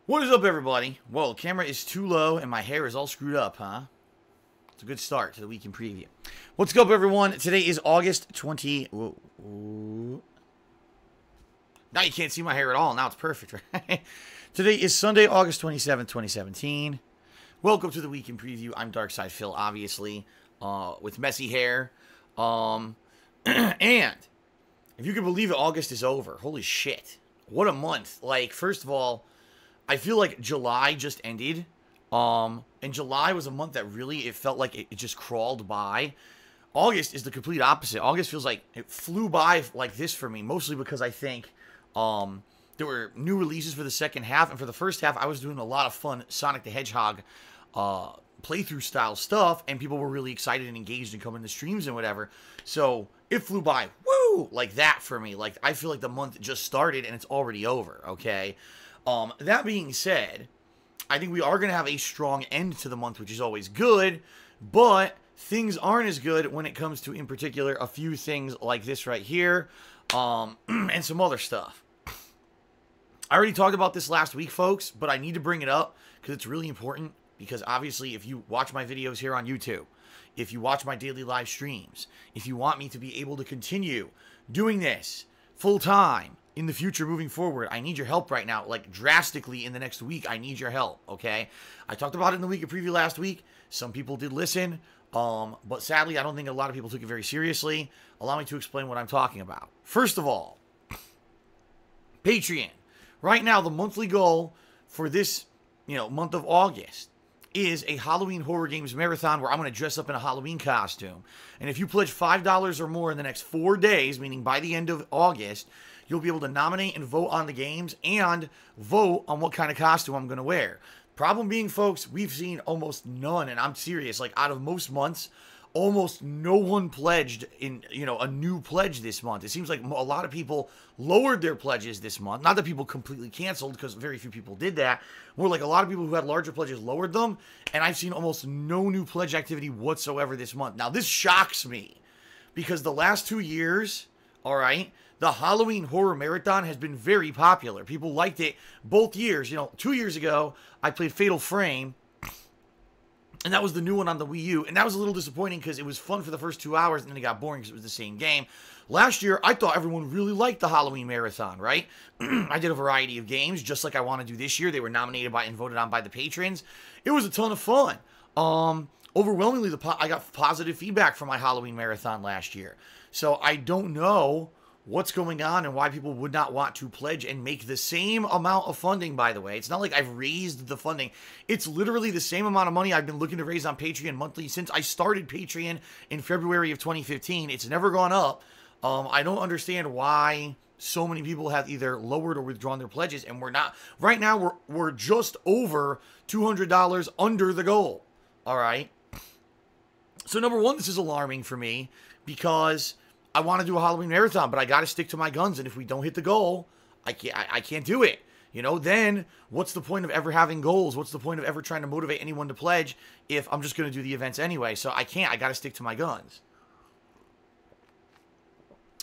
What is up, everybody? Well, the camera is too low and my hair is all screwed up, huh? It's a good start to the week in preview. What's up, everyone? Today is August 20... Whoa. Now you can't see my hair at all. Now it's perfect, right? Today is Sunday, August 27th, 2017. Welcome to the week in preview. I'm Darkside Phil, obviously, with messy hair. And if you can believe it, August is over. Holy shit. What a month. Like, first of all, I feel like July just ended, and July was a month that really, it felt like it just crawled by. August is the complete opposite. August feels like it flew by like this for me, mostly because I think there were new releases for the second half, and for the first half, I was doing a lot of fun Sonic the Hedgehog playthrough style stuff, and people were really excited and engaged and coming to streams and whatever, so it flew by, woo, like that for me. Like, I feel like the month just started and it's already over, okay? That being said, I think we are going to have a strong end to the month, which is always good, but things aren't as good when it comes to, in particular, a few things like this right here, and some other stuff. I already talked about this last week, folks, but I need to bring it up because it's really important, because obviously if you watch my videos here on YouTube, if you watch my daily live streams, if you want me to be able to continue doing this full-time, in the future, moving forward, I need your help right now, like drastically in the next week. I need your help, okay? I talked about it in the week of preview last week. Some people did listen, but sadly, I don't think a lot of people took it very seriously. Allow me to explain what I'm talking about. First of all, Patreon. Right now, the monthly goal for this, month of August is a Halloween Horror Games Marathon where I'm going to dress up in a Halloween costume. And if you pledge $5 or more in the next 4 days, meaning by the end of August, you'll be able to nominate and vote on the games and vote on what kind of costume I'm going to wear. Problem being, folks, we've seen almost none, and I'm serious, like out of most months, almost no one pledged in, a new pledge this month. It seems like a lot of people lowered their pledges this month. Not that people completely canceled, because very few people did that. More like a lot of people who had larger pledges lowered them, and I've seen almost no new pledge activity whatsoever this month. Now, this shocks me, because the last 2 years, all right, the Halloween Horror Marathon has been very popular. People liked it both years. 2 years ago, I played Fatal Frame, and that was the new one on the Wii U, and that was a little disappointing because it was fun for the first 2 hours, and then it got boring because it was the same game. Last year, I thought everyone really liked the Halloween Marathon, right? I did a variety of games, just like I want to do this year. They were nominated by and voted on by the patrons. It was a ton of fun. Overwhelmingly, I got positive feedback from my Halloween Marathon last year. So I don't know what's going on and why people would not want to pledge and make the same amount of funding, by the way. It's not like I've raised the funding. It's literally the same amount of money I've been looking to raise on Patreon monthly since I started Patreon in February of 2015. It's never gone up. I don't understand why so many people have either lowered or withdrawn their pledges, and we're not. Right now, we're just over $200 under the goal. All right? So, number one, this is alarming for me because I want to do a Halloween Marathon, but I got to stick to my guns, and if we don't hit the goal, I can't do it. Then what's the point of ever having goals? What's the point of ever trying to motivate anyone to pledge if I'm just going to do the events anyway? So I can't. I got to stick to my guns.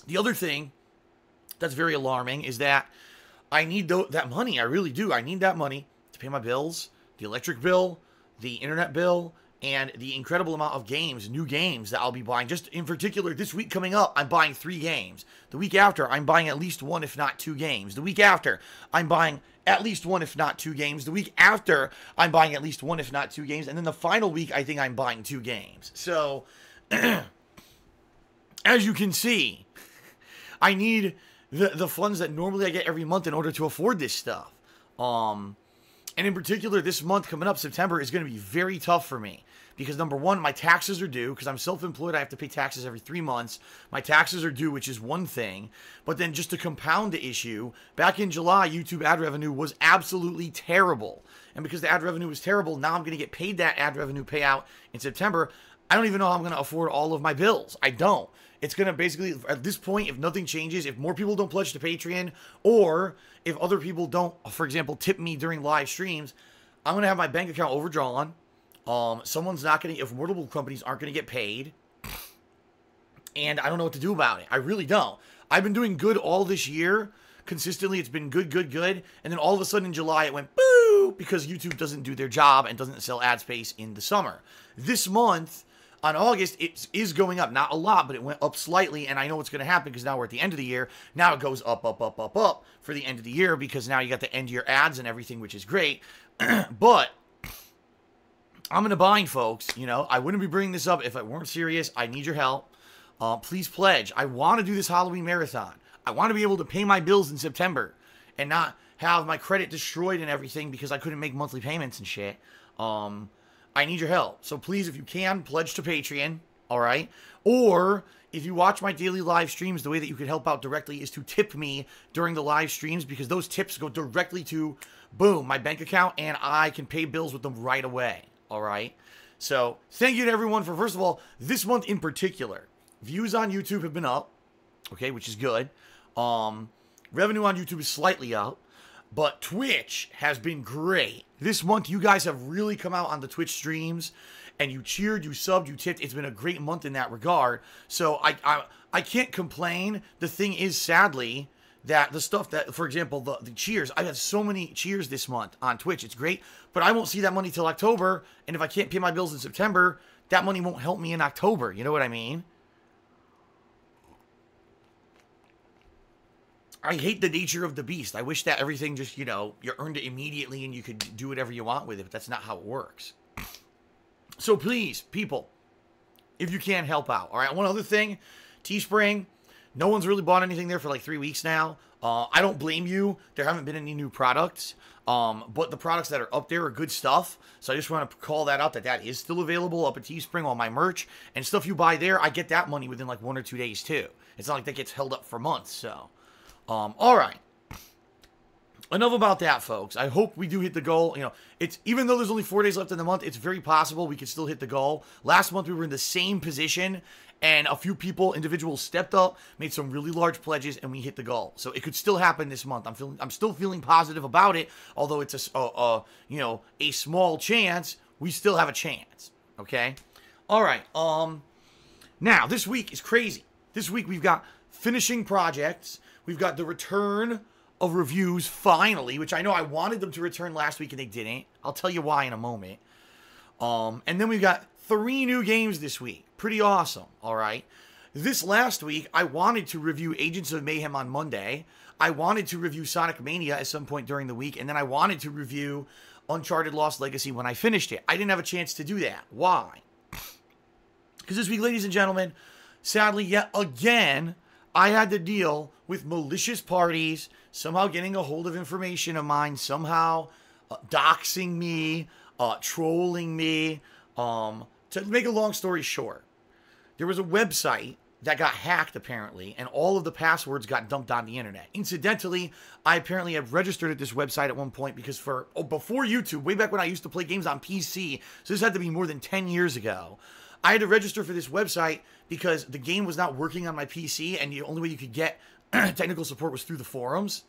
The other thing that's very alarming is that I need that money. I really do. I need that money to pay my bills, the electric bill, the internet bill, and the incredible amount of games, new games that I'll be buying. Just in particular, this week coming up, I'm buying 3 games. The week after, I'm buying at least 1, if not 2 games. The week after, I'm buying at least 1, if not 2 games. The week after, I'm buying at least 1, if not 2 games. And then the final week, I think I'm buying 2 games. So, as you can see, I need the funds that normally I get every month in order to afford this stuff. And in particular, this month coming up, September, is going to be very tough for me. Because number one, my taxes are due. Because I'm self-employed, I have to pay taxes every 3 months. My taxes are due, which is one thing. But then just to compound the issue, back in July, YouTube ad revenue was absolutely terrible. And because the ad revenue was terrible, now I'm going to get paid that ad revenue payout in September. I don't even know how I'm going to afford all of my bills. I don't. It's going to basically, at this point, if nothing changes, if more people don't pledge to Patreon, or if other people don't, for example, tip me during live streams, I'm going to have my bank account overdrawn. Someone's not going to, if multiple companies aren't going to get paid, and I don't know what to do about it. I really don't. I've been doing good all this year. Consistently, it's been good, and then all of a sudden in July, it went boom. Woo! Because YouTube doesn't do their job and doesn't sell ad space in the summer. This month, on August, it is going up. Not a lot, but it went up slightly, and I know what's going to happen because now we're at the end of the year. Now it goes up, up, up, up, up for the end of the year because now you got the end of your ads and everything, which is great. But I'm in a bind, folks. You know, I wouldn't be bringing this up if I weren't serious. I need your help. Please pledge. I want to do this Halloween marathon. I want to be able to pay my bills in September and not have my credit destroyed and everything because I couldn't make monthly payments and shit. I need your help. So please, if you can, pledge to Patreon, all right? Or if you watch my daily live streams, the way that you can help out directly is to tip me during the live streams because those tips go directly to, boom, my bank account, and I can pay bills with them right away, all right? So thank you to everyone for, first of all, this month in particular, views on YouTube have been up, okay, which is good. Revenue on YouTube is slightly up. But Twitch has been great. This month, you guys have really come out on the Twitch streams, and you cheered, you subbed, you tipped. It's been a great month in that regard. So I can't complain. The thing is, sadly, that the stuff that, for example, the cheers. I've had so many cheers this month on Twitch. It's great, but I won't see that money till October. And if I can't pay my bills in September, that money won't help me in October. You know what I mean? I hate the nature of the beast. I wish that everything just, you know, you earned it immediately and you could do whatever you want with it, but that's not how it works. So please, people, if you can, help out. All right, one other thing, Teespring, no one's really bought anything there for like 3 weeks now. I don't blame you. There haven't been any new products, but the products that are up there are good stuff. So I just want to call that out, that is still available up at Teespring, all my merch. And stuff you buy there, I get that money within like 1 or 2 days too. It's not like that gets held up for months, so... all right. Enough about that, folks. I hope we do hit the goal. You know, it's even though there's only 4 days left in the month, it's very possible we could still hit the goal. Last month we were in the same position, and a few individuals stepped up, made some really large pledges, and we hit the goal. So it could still happen this month. I'm still feeling positive about it, although it's a small chance. We still have a chance. Okay. All right. Now this week is crazy. This week we've got finishing projects. We've got the return of reviews, finally, which I know I wanted them to return last week and they didn't. I'll tell you why in a moment. And then we've got 3 new games this week. Pretty awesome, all right? This last week, I wanted to review Agents of Mayhem on Monday. I wanted to review Sonic Mania at some point during the week. And then I wanted to review Uncharted Lost Legacy when I finished it. I didn't have a chance to do that. Why? Because this week, ladies and gentlemen, sadly, yet again... I had to deal with malicious parties, somehow getting a hold of information of mine, somehow doxing me, trolling me. To make a long story short, there was a website that got hacked, apparently, and all of the passwords got dumped on the internet. Incidentally, I apparently have registered at this website at one point because before YouTube, way back when I used to play games on PC, so this had to be more than 10 years ago, I had to register for this website because the game was not working on my PC, and the only way you could get technical support was through the forums.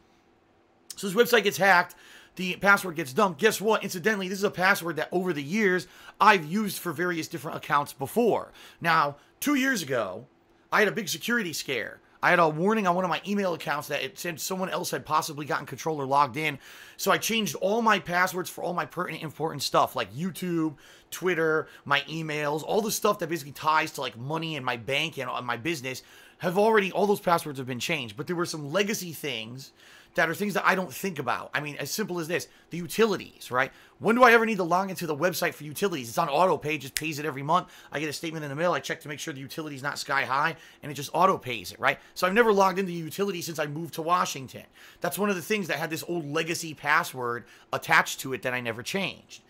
So this website gets hacked, the password gets dumped. Guess what? Incidentally, this is a password that over the years I've used for various different accounts before. Now, 2 years ago, I had a big security scare. I had a warning on one of my email accounts that it said someone else had possibly gotten control or logged in. So I changed all my passwords for all my pertinent, important stuff like YouTube, Twitter, my emails, all the stuff that basically ties to like money and my bank and my business all those passwords have been changed. But there were some legacy things that are things that I don't think about. I mean, as simple as this, the utilities, right? When do I ever need to log into the website for utilities? It's on auto pay, just pays it every month. I get a statement in the mail, I check to make sure the utility's not sky high, and it just auto pays it, right? So I've never logged into utilities since I moved to Washington. That's one of the things that had this old legacy password attached to it that I never changed.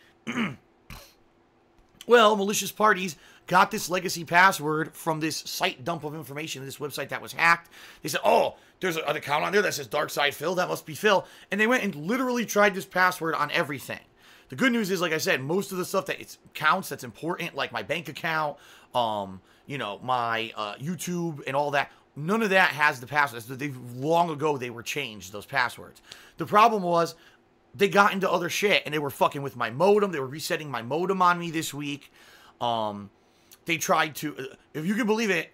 Well, malicious parties got this legacy password from this site dump of information, this website that was hacked. They said, oh, there's an account on there that says Darkside Phil. That must be Phil. And they went and literally tried this password on everything. The good news is, like I said, most of the stuff that counts that's important, like my bank account, my YouTube and all that, none of that has the passwords. Long ago, they were changed, those passwords. The problem was they got into other shit, and they were fucking with my modem. They were resetting my modem on me this week. They tried to, if you can believe it,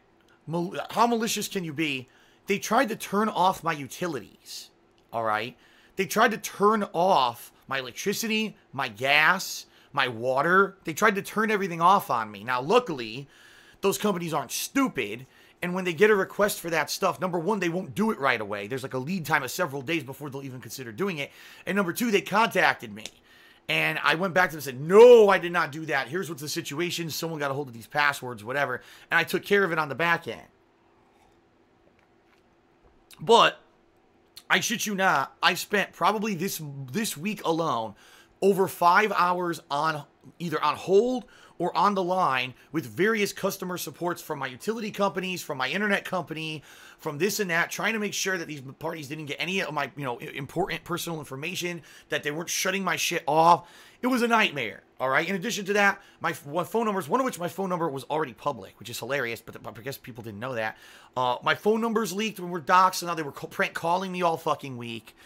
how malicious can you be? They tried to turn off my utilities, all right? They tried to turn off my electricity, my gas, my water. They tried to turn everything off on me. Now, luckily, those companies aren't stupid. And when they get a request for that stuff, number one, they won't do it right away. There's like a lead time of several days before they'll even consider doing it. And number two, they contacted me. And I went back to them and said, no, I did not do that. Here's what's the situation. Someone got a hold of these passwords, whatever. And I took care of it on the back end. But I shit you not, I spent probably this week alone over 5 hours on either on hold or on the line with various customer supports from my utility companies, from my internet company, from this and that, trying to make sure that these parties didn't get any of my, important personal information, that they weren't shutting my shit off. It was a nightmare, all right? In addition to that, my phone numbers, one of which my phone number was already public, which is hilarious, but I guess people didn't know that. My phone numbers leaked when we're doxxed, and now they were prank calling me all fucking week.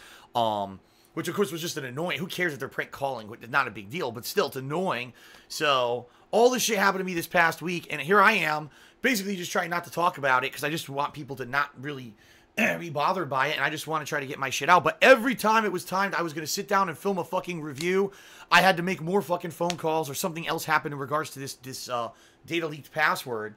Which of course was just an annoying. Who cares if they're prank calling? It's not a big deal, but still, it's annoying. So all this shit happened to me this past week, and here I am, basically just trying not to talk about it because I just want people to not really be bothered by it, and I just want to try to get my shit out. But every time it was timed, I was going to sit down and film a fucking review, I had to make more fucking phone calls or something else happened in regards to this data leaked password,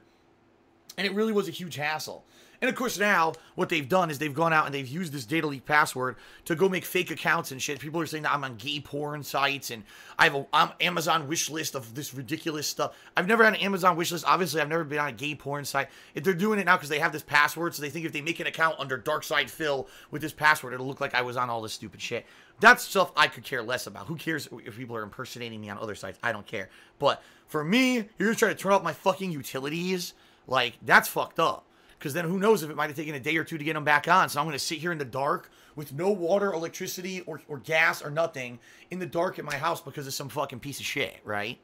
and it really was a huge hassle. And of course now, what they've done is they've gone out and they've used this data leak password to go make fake accounts and shit. People are saying that I'm on gay porn sites and I have an Amazon wish list of this ridiculous stuff. I've never had an Amazon wish list. Obviously, I've never been on a gay porn site. If they're doing it now because they have this password, so they think if they make an account under Darkside Phil with this password, it'll look like I was on all this stupid shit. That's stuff I could care less about. Who cares if people are impersonating me on other sites? I don't care. But for me, you're just trying to turn off my fucking utilities. Like, that's fucked up. Because then who knows if it might have taken a day or two to get them back on. So I'm going to sit here in the dark with no water, electricity, or gas or nothing in the dark at my house because of some fucking piece of shit, right?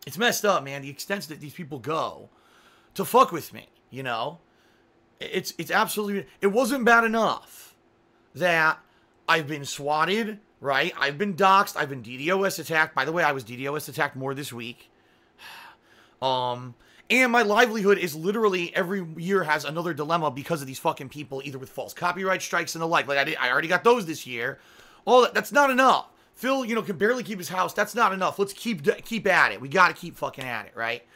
It's messed up, man. The extent that these people go to fuck with me, It's absolutely... It wasn't bad enough that I've been swatted, right? I've been doxxed. I've been DDoS attacked. By the way, I was DDoS attacked more this week. And my livelihood is literally every year has another dilemma because of these fucking people, either with false copyright strikes and the like. Like I already got those this year. All that's not enough. Phil, can barely keep his house. That's not enough. Let's keep at it. We got to keep fucking at it, right?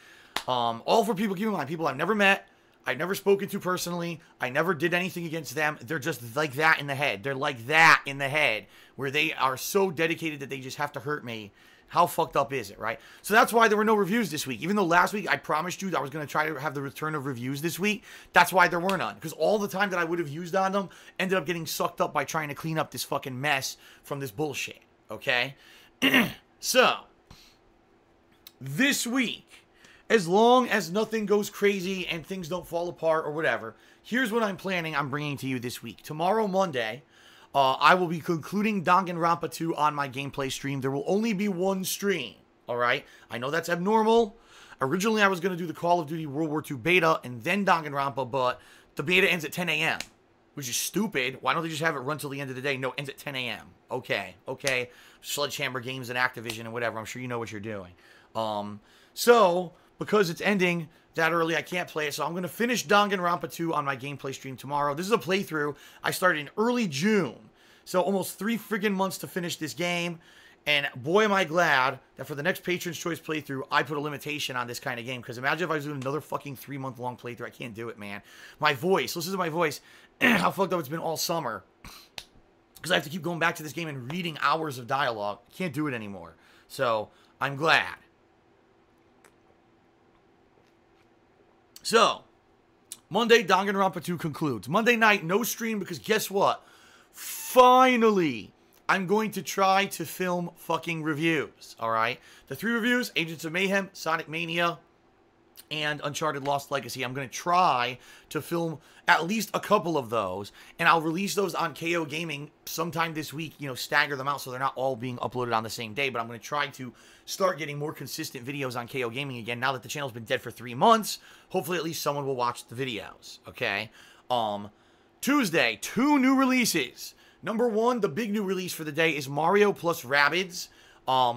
All for people, keep in mind, people I've never met, I've never spoken to personally. I never did anything against them. They're just like that in the head. They're like that in the head, where they are so dedicated that they just have to hurt me. How fucked up is it, right? So that's why there were no reviews this week. Even though last week I promised you that I was going to try to have the return of reviews this week, that's why there were none. Because all the time that I would have used on them ended up getting sucked up by trying to clean up this fucking mess from this bullshit, okay? So, this week, as long as nothing goes crazy and things don't fall apart or whatever, here's what I'm planning on bringing to you this week. Tomorrow, Monday... I will be concluding Danganronpa 2 on my gameplay stream. There will only be one stream, alright? I know that's abnormal. Originally, I was going to do the Call of Duty World War II beta and then Danganronpa, but the beta ends at 10 a.m., which is stupid. Why don't they just have it run till the end of the day? No, it ends at 10 a.m. Okay. Sledgehammer Games and Activision and whatever. I'm sure you know what you're doing. So, because it's ending that early, I can't play it, so I'm going to finish Danganronpa 2 on my gameplay stream tomorrow. This is a playthrough I started in early June, so almost 3 friggin' months to finish this game, and boy am I glad that for the next Patron's Choice playthrough, I put a limitation on this kind of game, because imagine if I was doing another fucking 3-month-long playthrough. I can't do it, man. My voice, listen to my voice, how fucked up it's been all summer, because I have to keep going back to this game and reading hours of dialogue. I can't do it anymore, so I'm glad. So, Monday, Danganronpa 2 concludes. Monday night, no stream, because guess what? Finally, I'm going to try to film fucking reviews, alright? The 3 reviews, Agents of Mayhem, Sonic Mania, and Uncharted Lost Legacy. I'm going to try to film at least a couple of those, and I'll release those on KO Gaming sometime this week, stagger them out so they're not all being uploaded on the same day, but I'm going to try to start getting more consistent videos on KO Gaming again. Now that the channel's been dead for 3 months, hopefully at least someone will watch the videos, okay? Tuesday, 2 new releases. Number 1, the big new release for the day is Mario plus Rabbids,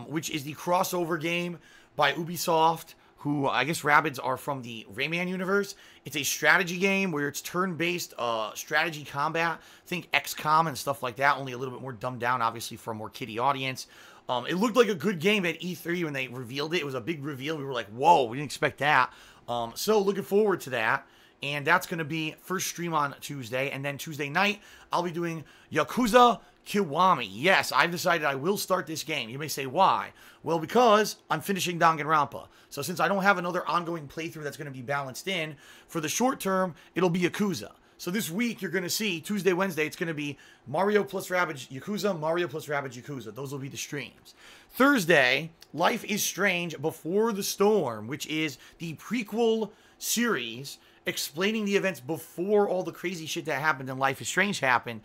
which is the crossover game by Ubisoft, who I guess Rabbids are from the Rayman universe. It's a strategy game where it's turn-based strategy combat. Think XCOM and stuff like that, only a little bit more dumbed down, obviously, for a more kiddie audience. It looked like a good game at E3 when they revealed it. It was a big reveal. We were like, whoa, we didn't expect that. So looking forward to that. And that's going to be first stream on Tuesday. And then Tuesday night, I'll be doing Yakuza Kiwami. Yes, I've decided I will start this game. You may say, why? Well, because I'm finishing Danganronpa. So since I don't have another ongoing playthrough that's going to be balanced in, for the short term, it'll be Yakuza. So this week, you're going to see, Tuesday, Wednesday, it's going to be Mario plus Rabbids Yakuza, Mario plus Rabbids Yakuza. Those will be the streams. Thursday, Life is Strange Before the Storm, which is the prequel series explaining the events before all the crazy shit that happened in Life is Strange happened,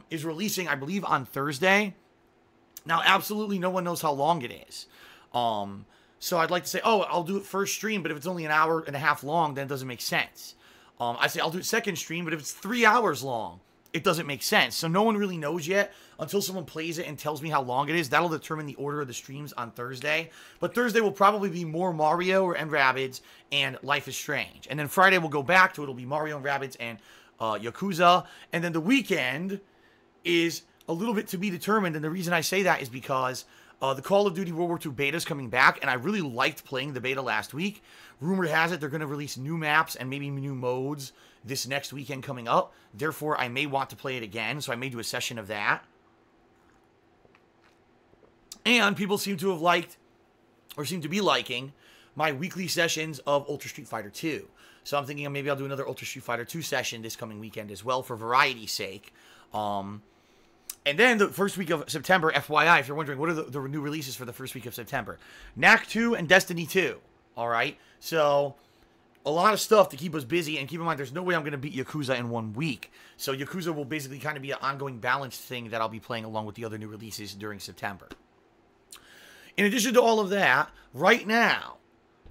is releasing, I believe, on Thursday. Now, absolutely no one knows how long it is. So I'd like to say, oh, I'll do it first stream, but if it's only an hour and a half long, then it doesn't make sense. I say I'll do it second stream, but if it's 3 hours long, it doesn't make sense. So no one really knows yet until someone plays it and tells me how long it is. That'll determine the order of the streams on Thursday. But Thursday will probably be more Mario and Rabbids and Life is Strange. And then Friday we'll go back to it'll be Mario and Rabbids and Yakuza. And then the weekend is a little bit to be determined. And the reason I say that is because the Call of Duty World War II beta is coming back, and I really liked playing the beta last week. Rumor has it they're going to release new maps and maybe new modes this next weekend coming up. Therefore, I may want to play it again, so I may do a session of that. And people seem to have liked, or seem to be liking, my weekly sessions of Ultra Street Fighter 2. So I'm thinking maybe I'll do another Ultra Street Fighter 2 session this coming weekend as well, for variety's sake. And then the first week of September, FYI, if you're wondering, what are the new releases for the first week of September? Knack 2 and Destiny 2. All right? So, a lot of stuff to keep us busy. And keep in mind, there's no way I'm going to beat Yakuza in 1 week. So, Yakuza will basically kind of be an ongoing balanced thing that I'll be playing along with the other new releases during September. In addition to all of that, right now,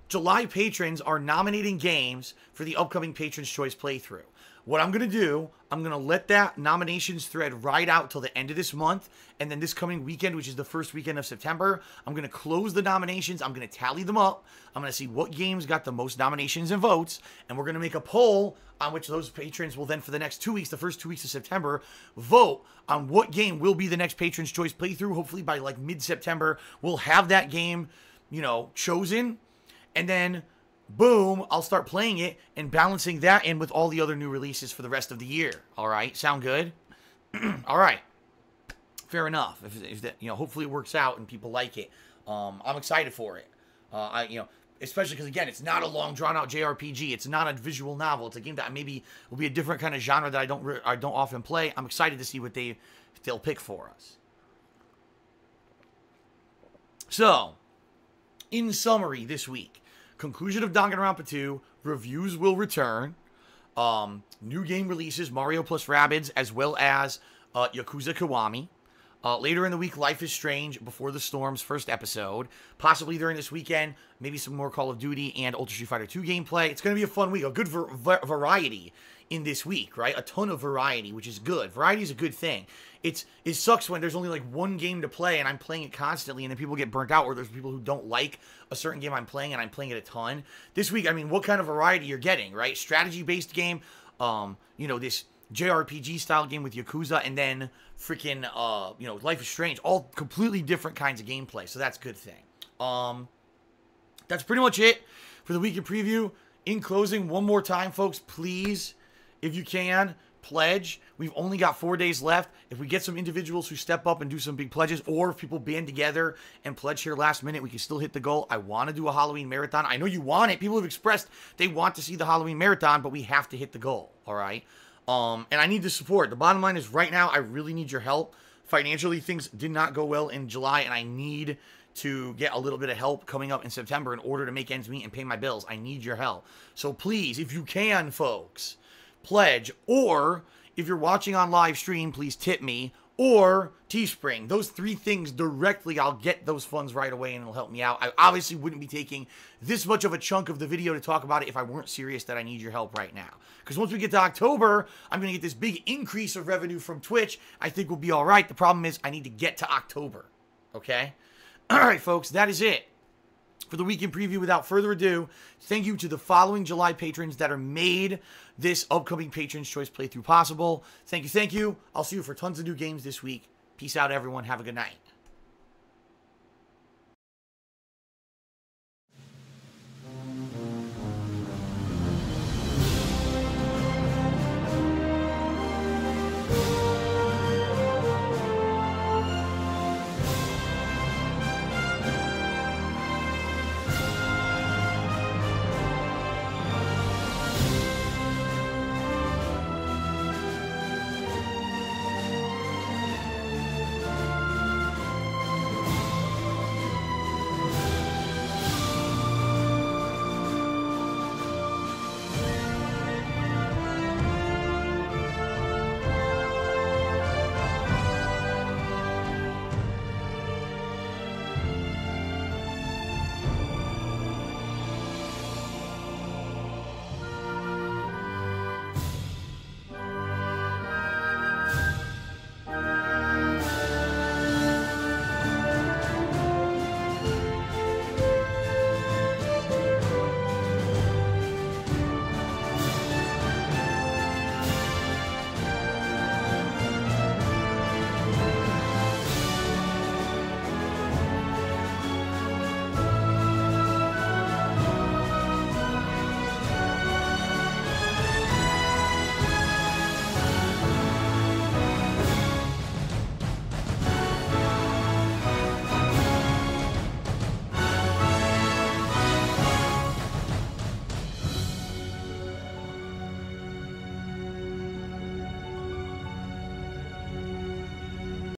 July patrons are nominating games for the upcoming Patron's Choice playthrough. What I'm going to do, I'm going to let that nominations thread ride out till the end of this month. And then this coming weekend, which is the first weekend of September, I'm going to close the nominations. I'm going to tally them up. I'm going to see what games got the most nominations and votes. And we're going to make a poll on which those patrons will then, for the next 2 weeks, the first 2 weeks of September, vote on what game will be the next Patron's Choice playthrough. Hopefully by like mid-September, we'll have that game, you know, chosen. And then boom, I'll start playing it and balancing that in with all the other new releases for the rest of the year. All right, sound good? All right, fair enough. If that, you know, hopefully it works out and people like it. I'm excited for it. You know, especially because again, it's not a long, drawn-out JRPG. It's not a visual novel. It's a game that maybe will be a different kind of genre that I don't often play. I'm excited to see what they'll pick for us. So, in summary, this week. Conclusion of Danganronpa 2, reviews will return, new game releases, Mario plus Rabbids, as well as Yakuza Kiwami. Later in the week, Life is Strange, Before the Storm's first episode. Possibly during this weekend, maybe some more Call of Duty and Ultra Street Fighter 2 gameplay. It's going to be a fun week, a good variety in this week, right? A ton of variety, which is good. Variety is a good thing. It sucks when there's only like one game to play and I'm playing it constantly and then people get burnt out, or there's people who don't like a certain game I'm playing and I'm playing it a ton. This week, I mean, what kind of variety you're getting, right? Strategy-based game, you know, this JRPG style game with Yakuza, and then freaking, you know, Life is Strange. All completely different kinds of gameplay, so that's a good thing. That's pretty much it for the weekend preview. In closing, one more time, folks, please, if you can, pledge. We've only got 4 days left. If we get some individuals who step up and do some big pledges, or if people band together and pledge here last minute, we can still hit the goal. I want to do a Halloween marathon. I know you want it. People have expressed they want to see the Halloween marathon, but we have to hit the goal, all right? And I need the support. The bottom line is right now, I really need your help. Financially, things did not go well in July, and I need to get a little bit of help coming up in September in order to make ends meet and pay my bills. I need your help. So please, if you can, folks, pledge, or if you're watching on live stream, please tip me, or Teespring. Those three things directly, I'll get those funds right away and it'll help me out. I obviously wouldn't be taking this much of a chunk of the video to talk about it if I weren't serious that I need your help right now. Because once we get to October, I'm going to get this big increase of revenue from Twitch. I think we'll be all right. The problem is I need to get to October. Okay? All right, folks, that is it. for the weekend preview. Without further ado, thank you to the following July patrons that are made this upcoming Patron's Choice playthrough possible. Thank you, thank you. I'll see you for tons of new games this week. Peace out, everyone. Have a good night.